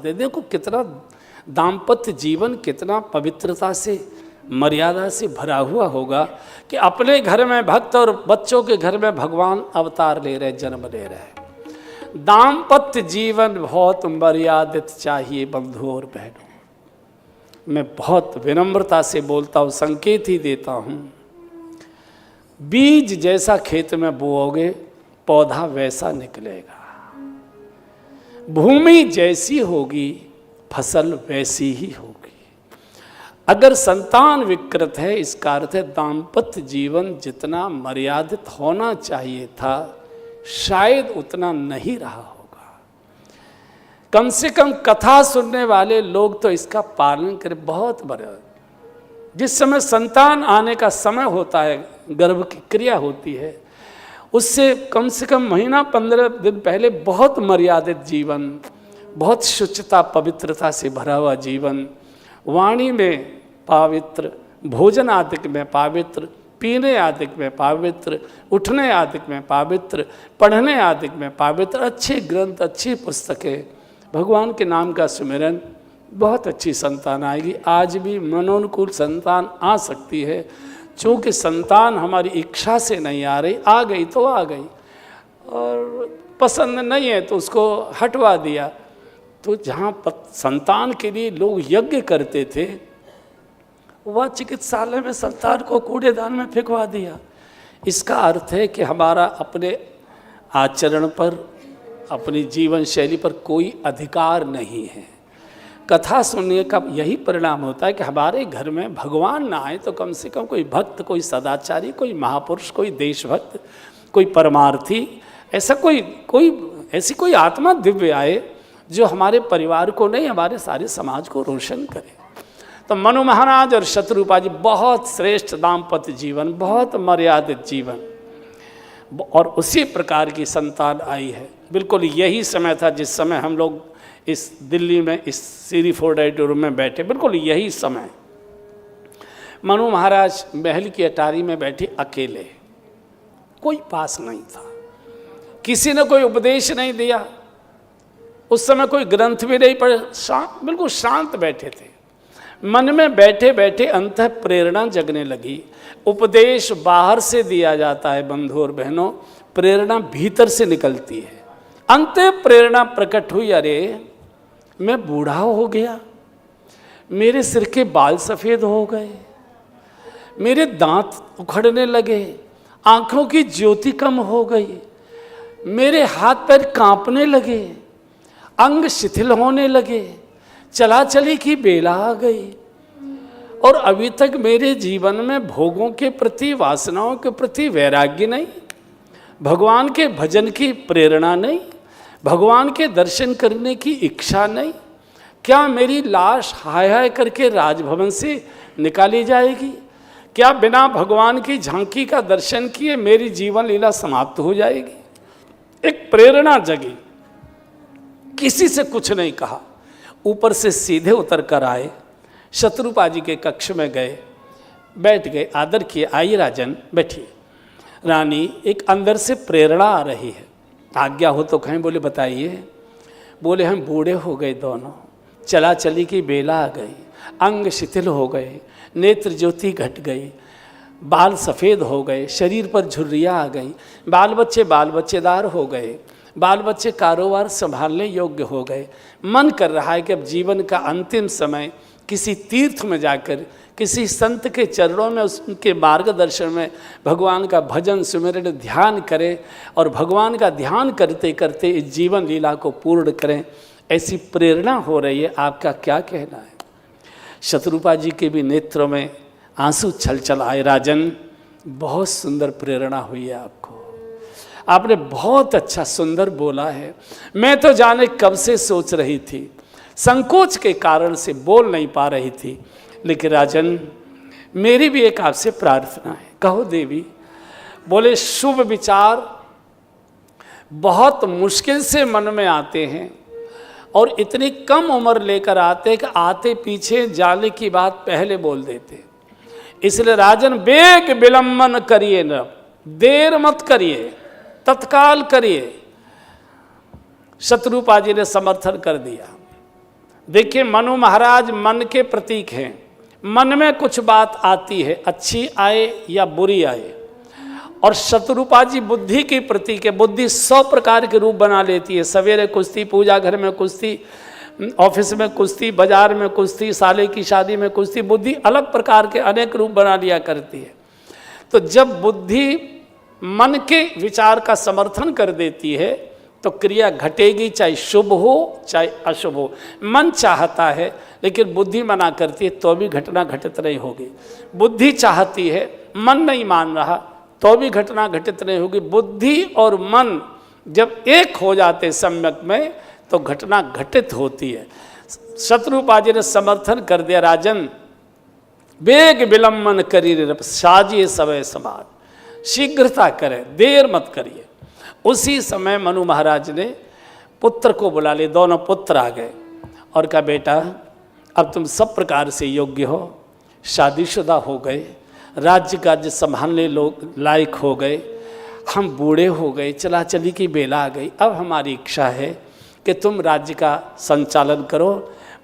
दे। देखो कितना दाम्पत्य जीवन कितना पवित्रता से, मर्यादा से भरा हुआ होगा कि अपने घर में भक्त और बच्चों के घर में भगवान अवतार ले रहे, जन्म ले रहे। दाम्पत्य जीवन बहुत मर्यादित चाहिए बंधुओं और बहनों। मैं बहुत विनम्रता से बोलता हूँ, संकेत ही देता हूँ। बीज जैसा खेत में बोओगे पौधा वैसा निकलेगा। भूमि जैसी होगी फसल वैसी ही होगी। अगर संतान विकृत है, इसका अर्थ है दाम्पत्य जीवन जितना मर्यादित होना चाहिए था शायद उतना नहीं रहा होगा। कम से कम कथा सुनने वाले लोग तो इसका पालन करें। बहुत बड़ा जिस समय संतान आने का समय होता है, गर्भ की क्रिया होती है, उससे कम से कम महीना 15 दिन पहले बहुत मर्यादित जीवन, बहुत शुचिता पवित्रता से भरा हुआ जीवन, वाणी में पवित्र, भोजन आदि में पवित्र, पीने आदि में पवित्र, उठने आदि में पवित्र, पढ़ने आदि में पवित्र, अच्छे ग्रंथ, अच्छी पुस्तकें, भगवान के नाम का सुमिरन, बहुत अच्छी संतान आएगी। आज भी मनोनुकूल संतान आ सकती है, चूँकि संतान हमारी इच्छा से नहीं आ रही, आ गई तो आ गई, और पसंद नहीं है तो उसको हटवा दिया। तो जहाँ संतान के लिए लोग यज्ञ करते थे, वह चिकित्सालय में संतान को कूड़ेदान में फेंकवा दिया। इसका अर्थ है कि हमारा अपने आचरण पर, अपनी जीवन शैली पर कोई अधिकार नहीं है। कथा सुनने का यही परिणाम होता है कि हमारे घर में भगवान ना आए तो कम से कम कोई भक्त, कोई सदाचारी, कोई महापुरुष, कोई देशभक्त, कोई परमार्थी, ऐसा ऐसी कोई आत्मा दिव्य आए जो हमारे परिवार को नहीं, हमारे सारे समाज को रोशन करे। तो मनु महाराज और शत्रुपा जी बहुत श्रेष्ठ दाम्पत्य जीवन, बहुत मर्यादित जीवन, और उसी प्रकार की संतान आई है। बिल्कुल यही समय था जिस समय हम लोग इस दिल्ली में इस सीरी फोर्ड ऑडिटोरियम में बैठे, बिल्कुल यही समय। मनु महाराज महल की अटारी में बैठे अकेले, कोई पास नहीं था, किसी ने कोई उपदेश नहीं दिया, उस समय कोई ग्रंथ भी नहीं पढ़े, बिल्कुल शांत बैठे थे। मन में बैठे बैठे अंतः प्रेरणा जगने लगी। उपदेश बाहर से दिया जाता है बंधु और बहनों, प्रेरणा भीतर से निकलती है। अंत प्रेरणा प्रकट हुई, अरे मैं बूढ़ा हो गया, मेरे सिर के बाल सफ़ेद हो गए, मेरे दांत उखड़ने लगे, आँखों की ज्योति कम हो गई, मेरे हाथ पैर कांपने लगे, अंग शिथिल होने लगे, चला चली की बेला आ गई, और अभी तक मेरे जीवन में भोगों के प्रति, वासनाओं के प्रति वैराग्य नहीं, भगवान के भजन की प्रेरणा नहीं, भगवान के दर्शन करने की इच्छा नहीं। क्या मेरी लाश हाय हाय करके राजभवन से निकाली जाएगी? क्या बिना भगवान की झांकी का दर्शन किए मेरी जीवन लीला समाप्त हो जाएगी? एक प्रेरणा जगी, किसी से कुछ नहीं कहा, ऊपर से सीधे उतर कर आए, शत्रुपा जी के कक्ष में गए, बैठ गए, आदर किए, आइए राजन बैठिए। रानी, एक अंदर से प्रेरणा आ रही है, आज्ञा हो तो कहें। बोले बताइए। बोले हम बूढ़े हो गए दोनों, चला चली की बेला आ गई, अंग शिथिल हो गए, नेत्र ज्योति घट गई, बाल सफ़ेद हो गए, शरीर पर झुर्रियाँ आ गई, बाल बच्चेदार हो गए, बाल बच्चे कारोबार संभालने योग्य हो गए। मन कर रहा है कि अब जीवन का अंतिम समय किसी तीर्थ में जाकर किसी संत के चरणों में, उनके मार्गदर्शन में भगवान का भजन सुमिरन ध्यान करें, और भगवान का ध्यान करते करते इस जीवन लीला को पूर्ण करें। ऐसी प्रेरणा हो रही है, आपका क्या कहना है? शत्रुपा जी के भी नेत्रों में आंसू छलछल आए। राजन, बहुत सुंदर प्रेरणा हुई है आपको, आपने बहुत अच्छा सुंदर बोला है। मैं तो जाने कब से सोच रही थी, संकोच के कारण से बोल नहीं पा रही थी, लेकिन राजन मेरी भी एक आपसे प्रार्थना है। कहो देवी। बोले शुभ विचार बहुत मुश्किल से मन में आते हैं, और इतनी कम उम्र लेकर आते हैं कि आते पीछे जाने की बात पहले बोल देते। इसलिए राजन बेग विलंबन करिए, न देर मत करिए, तत्काल करिए। शत्रुपा जी ने समर्थन कर दिया। देखिए मनु महाराज मन के प्रतीक हैं। मन में कुछ बात आती है, अच्छी आए या बुरी आए। और शत्रुपा जी बुद्धि की प्रतीक है। बुद्धि 100 प्रकार के रूप बना लेती है। सवेरे कुश्ती, पूजा घर में कुश्ती, ऑफिस में कुश्ती, बाजार में कुश्ती, साले की शादी में कुश्ती। बुद्धि अलग प्रकार के अनेक रूप बना लिया करती है। तो जब बुद्धि मन के विचार का समर्थन कर देती है तो क्रिया घटेगी, चाहे शुभ हो चाहे अशुभ हो। मन चाहता है लेकिन बुद्धि मना करती है तो भी घटना घटित नहीं होगी। बुद्धि चाहती है, मन नहीं मान रहा तो भी घटना घटित नहीं होगी। बुद्धि और मन जब एक हो जाते सम्यक में तो घटना घटित होती है। शत्रुपा जी ने समर्थन कर दिया, राजन वेग विलंबन करी साजिए समय समाज, शीघ्रता करें, देर मत करिए। उसी समय मनु महाराज ने पुत्र को बुला लिए। दोनों पुत्र आ गए और कहा, बेटा अब तुम सब प्रकार से योग्य हो, शादीशुदा हो गए, राज्य काज संभालने लोग लायक हो गए, हम बूढ़े हो गए, चला चली की बेला आ गई। अब हमारी इच्छा है कि तुम राज्य का संचालन करो,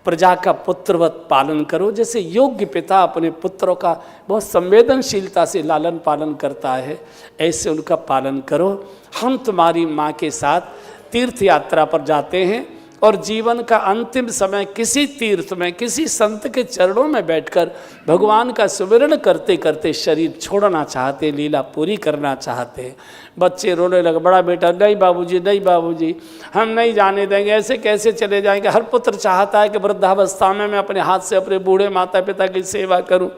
प्रजा का पुत्रवत पालन करो। जैसे योग्य पिता अपने पुत्रों का बहुत संवेदनशीलता से लालन पालन करता है, ऐसे उनका पालन करो। हम तुम्हारी माँ के साथ तीर्थ यात्रा पर जाते हैं और जीवन का अंतिम समय किसी तीर्थ में किसी संत के चरणों में बैठकर भगवान का सुमिरन करते करते शरीर छोड़ना चाहते, लीला पूरी करना चाहते। बच्चे रोने लगे, बड़ा बेटा नहीं बाबूजी, नहीं बाबूजी, हम नहीं जाने देंगे, ऐसे कैसे चले जाएंगे। हर पुत्र चाहता है कि वृद्धावस्था में मैं अपने हाथ से अपने बूढ़े माता पिता की सेवा करूं।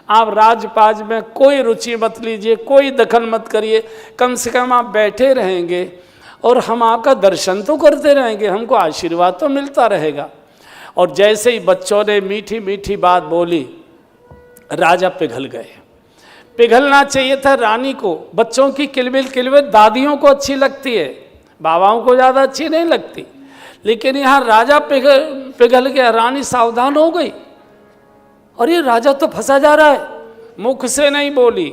आप राजपाज में कोई रुचि मत लीजिए, कोई दखल मत करिए, कम से कम आप बैठे रहेंगे और हम आपका दर्शन तो करते रहेंगे, हमको आशीर्वाद तो मिलता रहेगा। और जैसे ही बच्चों ने मीठी मीठी बात बोली, राजा पिघल गए। पिघलना चाहिए था रानी को। बच्चों की किलबिल किलबिल दादियों को अच्छी लगती है, बाबाओं को ज़्यादा अच्छी नहीं लगती, लेकिन यहाँ राजा पिघल गया। रानी सावधान हो गई और ये राजा तो फंसा जा रहा है। मुख से नहीं बोली,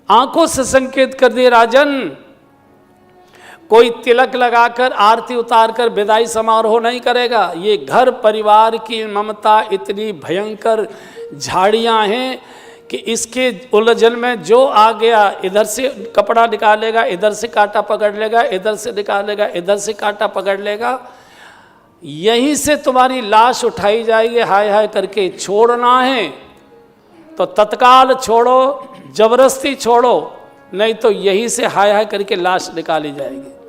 आंखों से संकेत कर दिए, राजन कोई तिलक लगाकर आरती उतारकर विदाई समारोह नहीं करेगा। ये घर परिवार की ममता इतनी भयंकर झाड़ियां हैं कि इसके उलझन में जो आ गया इधर से कपड़ा निकालेगा, इधर से कांटा पकड़ लेगा, इधर से निकालेगा, इधर से कांटा पकड़ लेगा, यहीं से तुम्हारी लाश उठाई जाएगी। हाय हाय करके छोड़ना है तो तत्काल छोड़ो, जबरदस्ती छोड़ो, नहीं तो यहीं से हाय हाय करके लाश निकाली जाएगी।